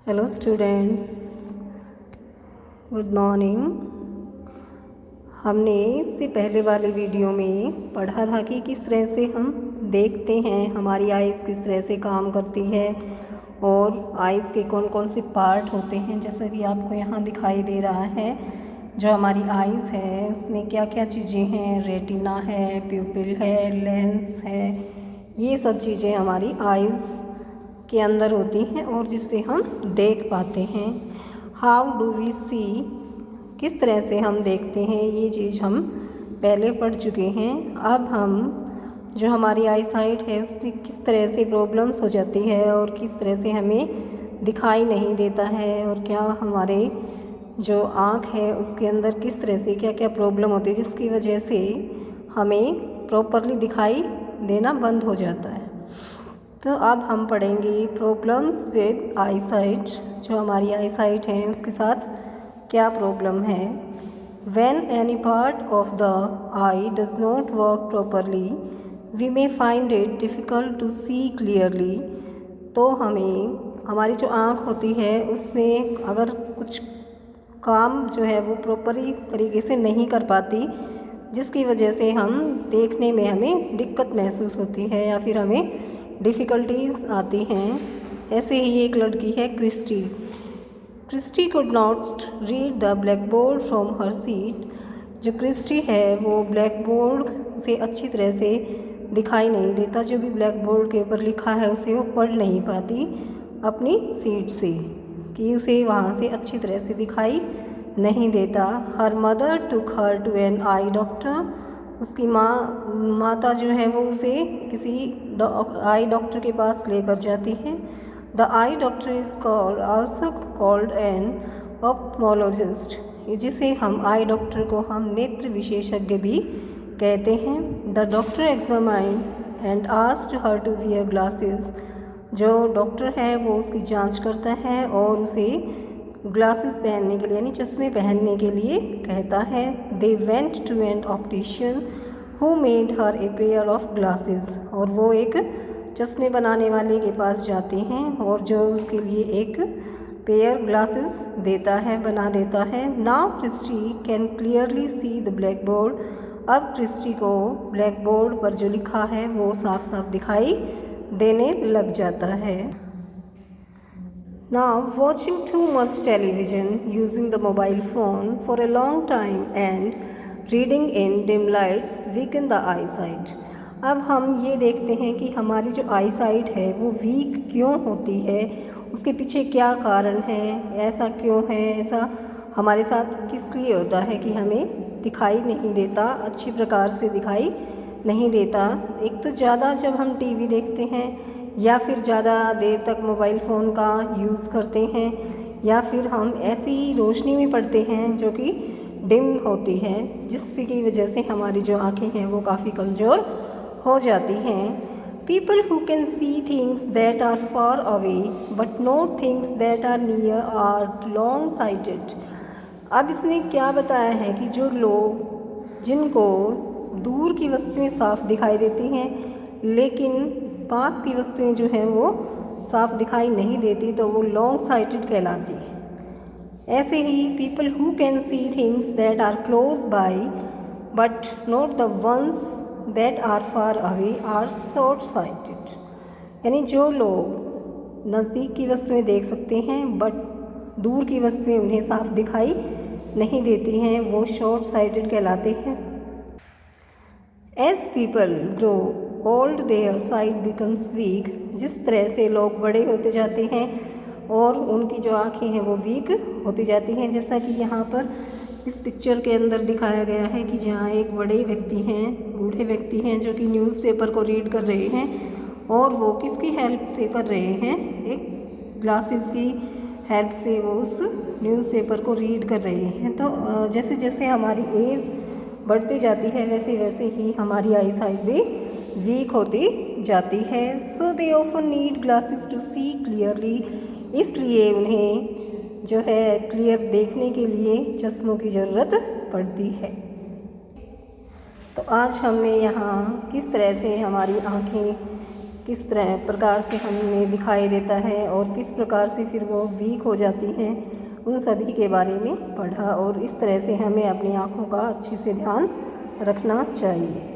Hello students, good morning. हमने इससे पहले वाले वीडियो में पढ़ा था कि किस तरह से हम देखते हैं, हमारी आइज़ किस तरह से काम करती है और आइज़ के कौन कौन से पार्ट होते हैं। जैसा कि आपको यहाँ दिखाई दे रहा है, जो हमारी आइज़ है उसमें क्या क्या चीज़ें हैं। रेटिना है, प्यूपिल है, लेंस है, ये सब चीज़ें हमारी आइज़ के अंदर होती हैं और जिससे हम देख पाते हैं। हाउ डू वी सी, किस तरह से हम देखते हैं, ये चीज़ हम पहले पढ़ चुके हैं। अब हम जो हमारी आई साइट है उसमें किस तरह से प्रॉब्लम्स हो जाती है और किस तरह से हमें दिखाई नहीं देता है और क्या हमारे जो आँख है उसके अंदर किस तरह से क्या क्या प्रॉब्लम होती है जिसकी वजह से हमें प्रॉपरली दिखाई देना बंद हो जाता है। तो अब हम पढ़ेंगे प्रॉब्लम्स विद आई साइट। जो हमारी आई साइट है उसके साथ क्या प्रॉब्लम है। When any part of the eye does not work properly we may find it difficult to see clearly. तो हमें हमारी जो आँख होती है उसमें अगर कुछ काम जो है वो प्रॉपरली तरीके से नहीं कर पाती, जिसकी वजह से हम देखने में हमें दिक्कत महसूस होती है या फिर हमें डिफ़िकल्टीज़ आती हैं। ऐसे ही एक लड़की है Christie. Christie could not read the black board from her seat. जो क्रिस्टी है वो ब्लैक बोर्ड से अच्छी तरह से दिखाई नहीं देता, जो भी ब्लैक बोर्ड के ऊपर लिखा है उसे वो पढ़ नहीं पाती अपनी सीट से, कि उसे वहाँ से अच्छी तरह से दिखाई नहीं देता। Her mother took her to an eye doctor. उसकी माता जो है वो उसे किसी आई डॉक्टर के पास लेकर जाती है। The I doctor is called also called an ophthalmologist, जिसे हम आई डॉक्टर को हम नेत्र विशेषज्ञ भी कहते हैं। The doctor examine and asked her to wear glasses. जो डॉक्टर है वो उसकी जांच करता है और उसे ग्लासेस पहनने के लिए यानी चश्मे पहनने के लिए कहता है। They went to an optician who made her a pair of glasses. और वो एक चश्मे बनाने वाले के पास जाते हैं और जो उसके लिए एक पेयर ग्लासेस देता है, बना देता है। Now Christy can clearly see the black board. अब क्रिस्टी को ब्लैक बोर्ड पर जो लिखा है वो साफ साफ दिखाई देने लग जाता है। Now, watching too much television, using the mobile phone for a long time and reading in dim lights weaken the eyesight. अब हम ये देखते हैं कि हमारी जो आई साइट है वो वीक क्यों होती है, उसके पीछे क्या कारण है, ऐसा क्यों है, ऐसा हमारे साथ किस लिए होता है कि हमें दिखाई नहीं देता, अच्छी प्रकार से दिखाई नहीं देता। एक तो ज़्यादा जब हम टीवी देखते हैं या फिर ज़्यादा देर तक मोबाइल फ़ोन का यूज़ करते हैं या फिर हम ऐसी रोशनी में पढ़ते हैं जो कि डिम होती है, जिसकी वजह से हमारी जो आँखें हैं वो काफ़ी कमज़ोर हो जाती हैं। People who can see things that are far away but not things that are near are long sighted. अब इसने क्या बताया है कि जो लोग जिनको दूर की वस्तुएं साफ दिखाई देती हैं लेकिन पास की वस्तुएं जो हैं वो साफ दिखाई नहीं देती, तो वो लॉन्ग साइटेड कहलाती है। ऐसे ही people who can see things that are close by but not the ones that are far away are short sighted. यानी जो लोग नज़दीक की वस्तुएं देख सकते हैं बट दूर की वस्तुएं उन्हें साफ दिखाई नहीं देती हैं, वो शॉर्ट साइटेड कहलाते हैं। As people grow old their sight becomes weak. जिस तरह से लोग बड़े होते जाते हैं और उनकी जो आँखें हैं वो वीक होती जाती हैं, जैसा कि यहाँ पर इस पिक्चर के अंदर दिखाया गया है कि जहाँ एक बड़े व्यक्ति हैं, बूढ़े व्यक्ति हैं जो कि न्यूज़पेपर को रीड कर रहे हैं और वो किसकी हेल्प से कर रहे हैं, एक ग्लासेस की हेल्प से वो उस न्यूज़पेपर को रीड कर रहे हैं। तो जैसे जैसे हमारी एज बढ़ती जाती है वैसे वैसे ही हमारी आई साइट भी वीक होती जाती है। So they often need glasses to see clearly. इसलिए उन्हें जो है क्लियर देखने के लिए चश्मों की ज़रूरत पड़ती है। तो आज हमने यहाँ किस तरह से हमारी आँखें किस तरह प्रकार से हमें दिखाई देता है और किस प्रकार से फिर वो वीक हो जाती हैं, उन सभी के बारे में पढ़ा। और इस तरह से हमें अपनी आँखों का अच्छे से ध्यान रखना चाहिए।